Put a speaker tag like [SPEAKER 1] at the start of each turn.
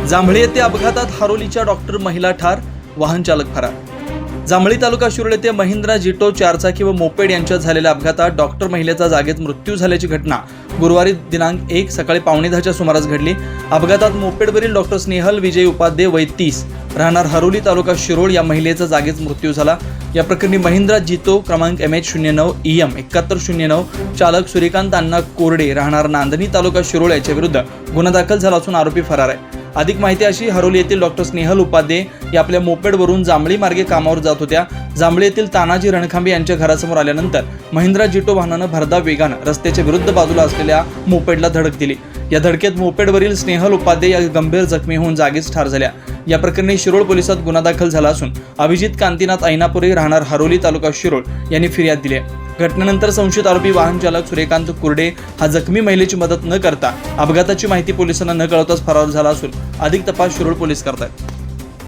[SPEAKER 1] जांभळी येथे अपघातात हारोलीच्या डॉक्टर महिला ठार, वाहन चालक फरार। जांभळी तालुका शिरोळ येथे महिंद्रा जिटो चारचाकी व मोपेड यांच्यात झालेल्या अपघातात डॉक्टर महिलेचा जागेत मृत्यू झाल्याची घटना गुरुवारी दिनांक 1 सकाळी 9:15च्या सुमारास घडली। अपघातात मोपेडवरील डॉक्टर स्नेहल विजय उपाध्याय वय 30 राहणार हारोली तालुका शिरोळ या महिलेचा जागेच मृत्यू झाला। या प्रकरणी महिंद्रा जिटो क्रमांक MH09 EM 7109 चालक सूर्यकांत अण्णा कोरडे राहणार नांदणी तालुका शिरोळ याच्या विरुद्ध गुन्हा दाखल झाला असून आरोपी फरार आहे। अधिक माहिती अशी, हारोली येथील डॉक्टर स्नेहल उपाध्याय या आपल्या मोपेडवरून जांभळी मार्गे कामावर जात होत्या। जांभळी येथील तानाजी रणखांबे यांच्या घरासमोर आल्यानंतर महिंद्रा जिटो वाहनानं भरधाव वेगानं रस्त्याच्या विरुद्ध बाजूला असलेल्या मोपेडला धडक दिली। या धडकेत मोपेडवरील स्नेहल उपाध्याय या गंभीर जखमी होऊन जागीच ठार झाल्या। या प्रकरणी शिरोळ पोलिसात गुन्हा दाखल झाला असून अभिजित कांतीनाथ ऐनापुरे राहणार हारोली तालुका शिरोळ यांनी फिर्याद दिली आहे। घटनेनंतर संशयित आरोपी वाहन चालक सूर्यकांत कुर्डे हा जखमी महिलेची मदत न करता अपघाताची माहिती पोलिसांना न कळवताच फरार झाला असून अधिक तपास शिरोळ पोलीस करतात।